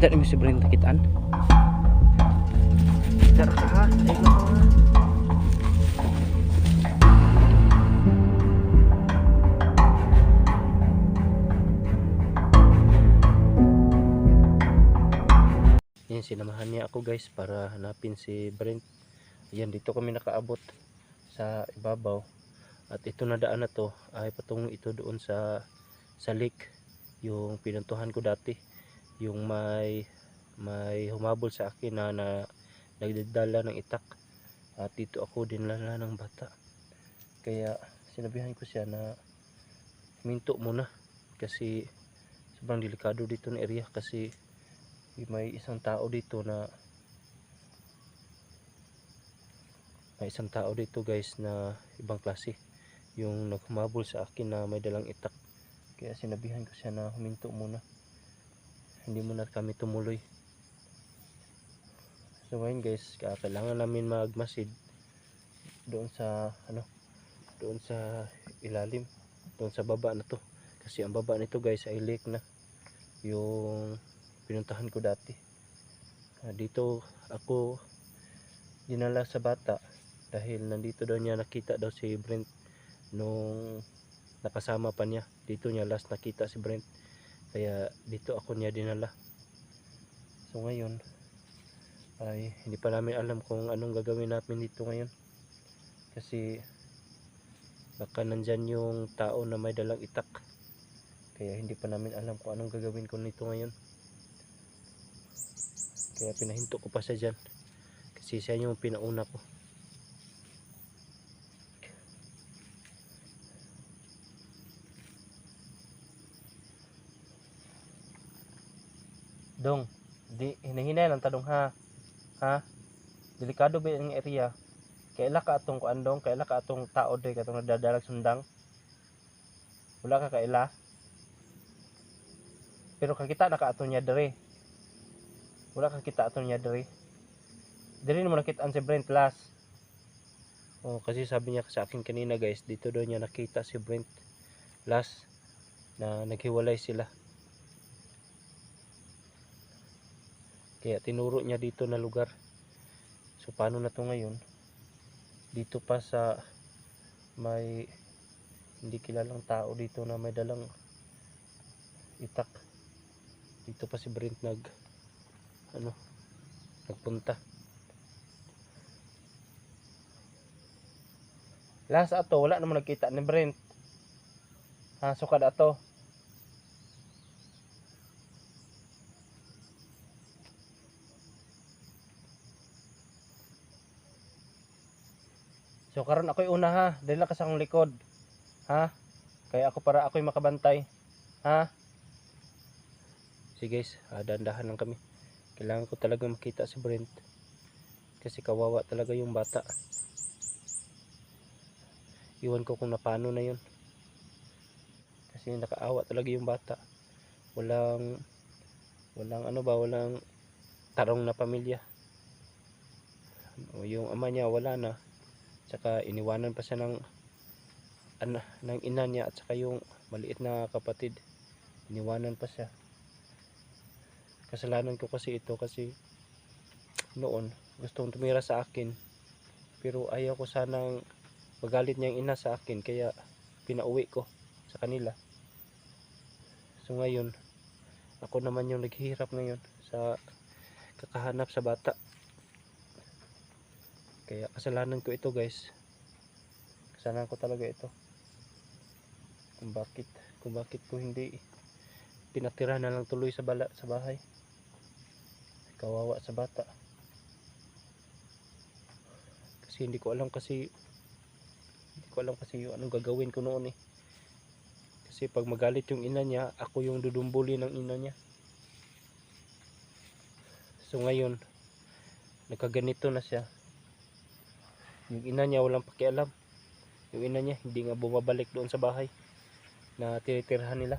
Dari mo si Brent nakitaan. Dar ka ha. Ay ko. Yan, sinamahan niya ako guys para hanapin si Brent. Ayan, dito kami nakaabot sa ibabaw. At ito na daan na to ay patungo ito doon sa lake. Yung pinuntuhan ko dati. Yung may humabol sa akin na nagdadala ng itak. At dito ako dinala ng bata. Kaya sinabihan ko siya na huminto muna. Kasi sobrang delikado dito na area. Kasi may isang tao dito guys na ibang klase yung naghumabol sa akin na may dalang itak. Kaya sinabihan ko siya na huminto muna, hindi muna kami tumuloy. So ngayon guys, kailangan namin magmasid doon sa doon sa ilalim, doon sa baba na to, kasi ang baba nito guys ay lake na yung pinuntahan ko dati. Dito ako dinala sa bata dahil nandito daw niya nakita daw si Brent nung nakasama pa niya. Dito niya last nakita si Brent, kaya dito ako niya dinala. So ngayon ay hindi pa namin alam kung anong gagawin namin dito ngayon, kasi baka nandyan yung tao na may dalang itak. Kaya hindi pa namin alam kung anong gagawin ko nito ngayon. Kaya pinahinto ko pa siya dyan, kasi siya yung pinauna ko. Dong, di hinahinay lang tadong ha. Ha? Delikado ba yung area? Kaila ka atong kuandong, kaila ka atong tao doy katong nadadalag sundang. Wala ka kaila. Pero kakita na ka aton niya dere. Wala ka kita aton niya dere. Dere mo nakitaan si Brent last. Oh, kasi sabi niya sa akin kanina guys, dito daw niya nakita si Brent last na naghiwalay sila. Kaya tinuro niya dito na lugar. So paano na to ngayon? Dito pa sa may hindi kilalang tao dito na may dalang itak. Dito pa si Brent nagpunta. Last ato wala naman nagkita ni Brent. Ha, sukad ato. So karon ako'y una ha, dali lang ka sa akong likod. Ha? Kaya ako'y makabantay. Ha? Sige guys, dahan-dahan lang kami. Kailangan ko talaga makita si Brent, kasi kawawa talaga yung bata. Iwan ko kung napano na yun, kasi nakaawa talaga yung bata. Walang walang tarong na pamilya. Yung ama niya wala na, tsaka iniwanan pa siya ng ina niya, at saka yung maliit na kapatid iniwanan pa siya. Kasalanan ko kasi ito, kasi noon gustong tumira sa akin, pero ayaw ko sanang magalit niyang ina sa akin, kaya pinauwi ko sa kanila. So ngayon ako naman yung naghihirap ngayon sa kakahanap sa bata. Kaya kasalanan ko ito guys, kasalanan ko talaga ito, kung bakit ko hindi pinatira na lang tuloy sa bahay. Kawawa sa bata. Kasi hindi ko alam kasi yung anong gagawin ko noon eh. Kasi pag magalit yung ina niya, ako yung dudumbuli ng ina niya. So ngayon nagkaganito na siya. Yung ina niya walang pakialam. Yung ina niya hindi nga bumabalik doon sa bahay na tinitirhan nila.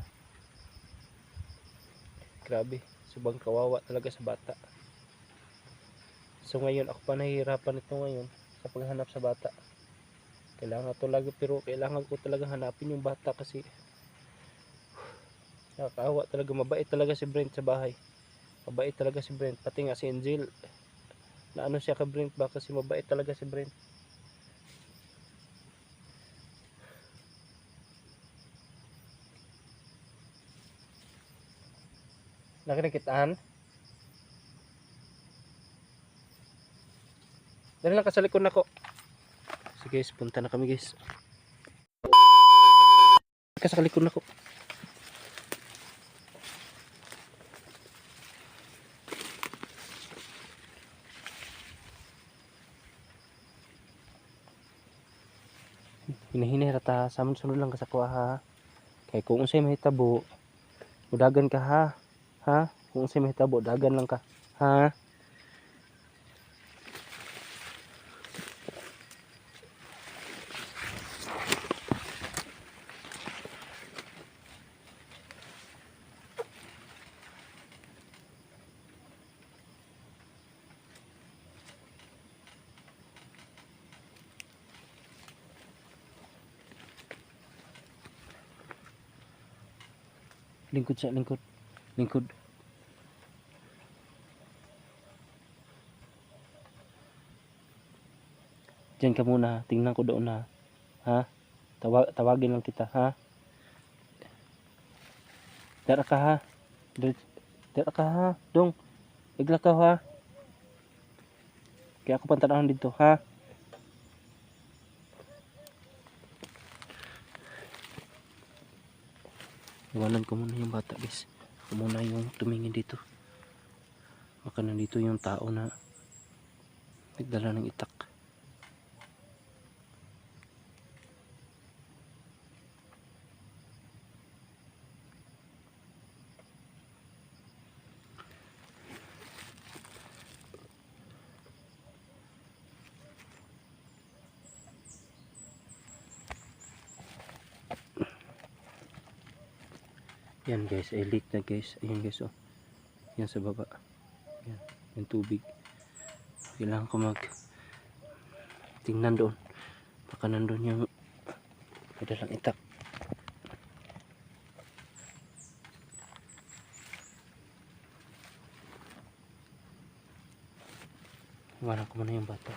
Grabe, subang kawawa talaga sa bata. So ngayon ako pa nahihirapan ito ngayon sa paghanap sa bata. Kailangan ko talaga hanapin yung bata, kasi nakakaawa talaga. Mabait talaga si Brent sa bahay. Mabait talaga si Brent. Pati nga si Angel, na ano siya ka Brent ba kasi mabait talaga si Brent. Nakinakitaan? Dali lang ka sa likod nako. Sige guys, punta na kami guys. Ka sa likod nako. Hinahinay rata sa sunod lang ka sa kuha ha. Kay kung unsay mahitabo, udagan ka ha. Ha? Kung unsay mahitabo, dagan lang ka. Ha? Lingkod siya, lingkod. Lingkod. Diyan ka muna, tingnan ko doon na. Ha? Tawagin lang kita, ha? Dara ka ha. Dara ka ha. Dong, igla ka ha. Kaya ako pantanahon dito, ha? Iwanan ko muna yung bata guys. Ako muna yung tumingin dito. Baka nandito yung tao na nagdala ng itak. Yan guys, ay leak na guys. Ayan guys, oh. Yan sa baba. Yan, yung tubig. Kailangan ko tingnan doon. Baka nandun yung madalang itak. Iwanan ko muna yung bata.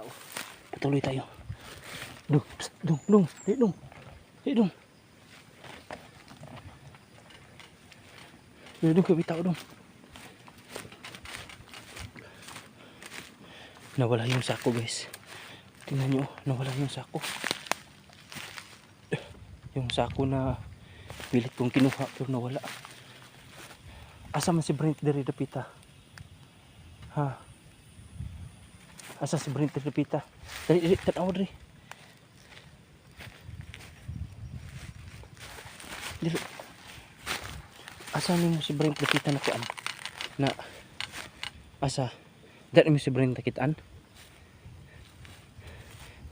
tao. Patuloy tayo. Dung, psst, dung, dung, hey dung. Hey dung. Hey dung, may tao dung. Nawala yung sako guys. Tingnan nyo, nawala yung sako. Yung sako na pilit kong kinuha pero nawala. Asa man si Brent diri dapita? Ha? Asa si Brent diri dapita? Dali, tanaw diri. Dili. Asa ni mo si Brent dapita na kuan? Na asa? Dali mo si Brent nakitaan?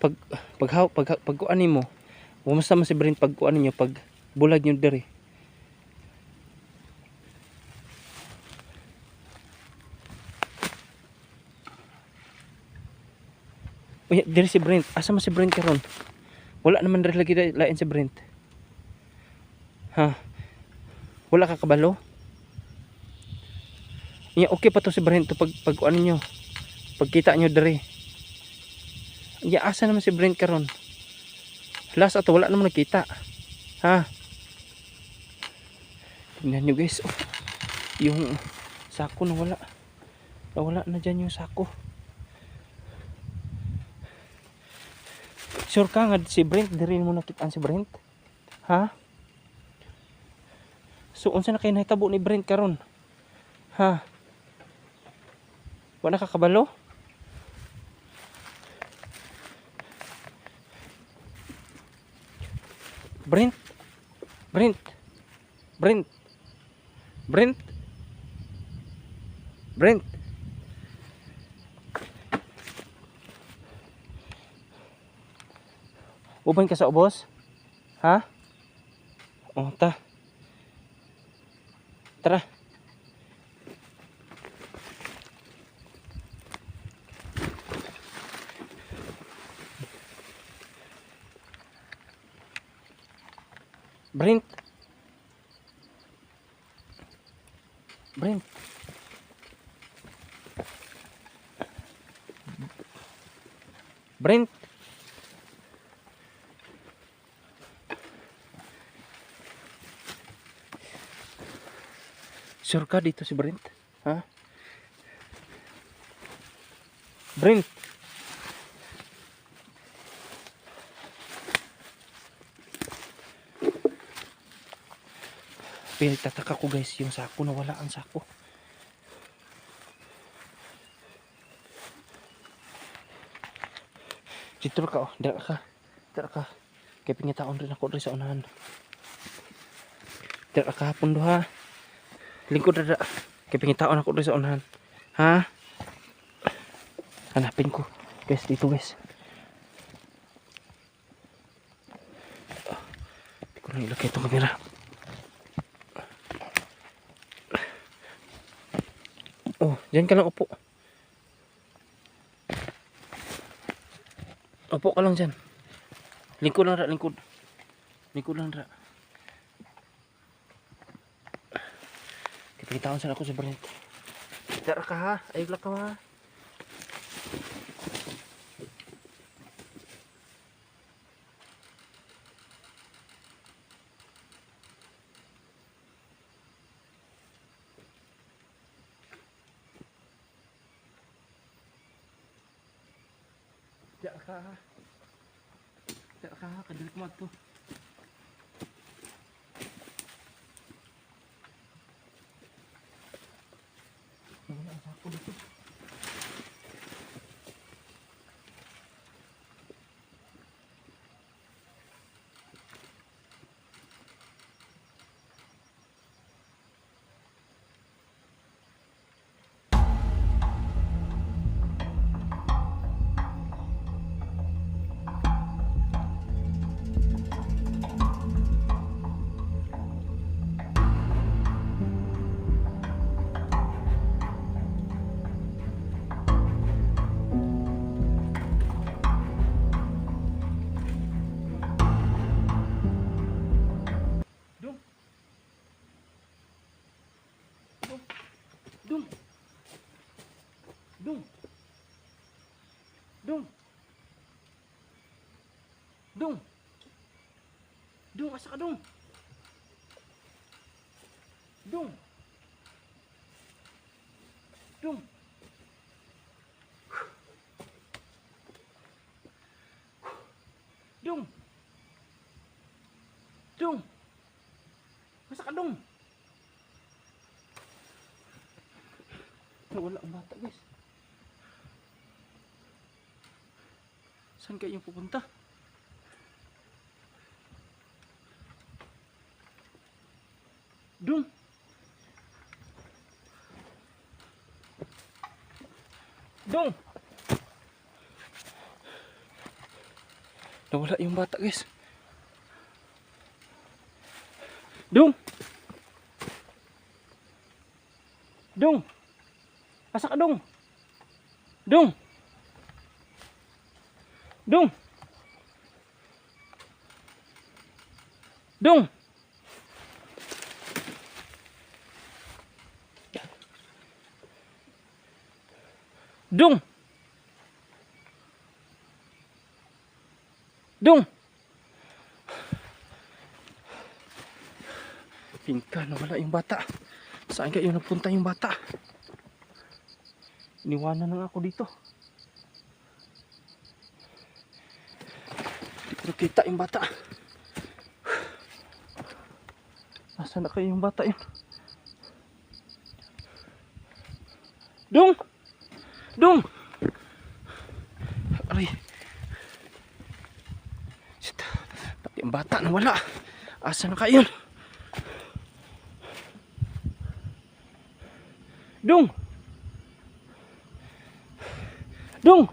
Pag kuan nimo, kumusta man si Brent pag kuan ninyo pag bulag nyo diri? Uy, diri si Brent. Asa man si Brent karon? Wala naman diri lagi lain si Brent. Ha? Wala ka kabalo? Yeah, okay pa to si Brent to pag ano nyo. Pagkita nyo diri. Yeah, asa naman si Brent karon? Last ato wala naman nakita. Ha? Tingnan nyo guys. Oh, yung sako nawala. Nawala na dyan yung sako. Sure ka nga si Brent diri mo nakitaan si Brent? Ha? So unsa na kay nahitabo ni Brent karon? Ha? Wala ka kabalo? Brent? Brent? Brent? Brent? Brent? Uban ka sa ubos? Ha? Oh, tara. Brent? Brent? Brent? Sure ka dito si Brent? Ha? Brent? Pinagtataka ko guys yung sako, nawala ang sako. Dito ka oh, dara ka. Kaya pingitaon rin ako rin sa unahan. Dara ka hapon do ha. Lingkod dara. Kaya pingitaon ako rin sa unahan. Ha? Hanapin ko. Guys, dito guys. Hindi ko na ilagay itong camera. Oh, dyan ka lang upo. Upo ka lang dyan. Lingkod lang ra, lingkod. Lingkod lang ra. Kipagitaon saan ako sa Brent. Dara ka ha, ayog lang ka ha. Dara ka ha. Dara ka ha, kadali ko magto. Wala ang sako dito. Dung. Dung. ka dong? Dong. Dong. Dong. Dong. Asa ka dong? Wala ang bata guys. Saan kayo pupunta? Dong. Dong. Nawala yung bata guys. Dong. Dong. Asa ka dong? Dong. Dong. Dong. Dong. Dong. Pingka, nawala yung bata. Saan kayo napunta yung bata? Iniwanan lang ako dito. Hindi ko nakita yung bata. Nasaan na kayo yung bata yun? Dong! Dong! Aray. Shit. Pati ang bata nawala. Asa na kayo? Dong! Dong!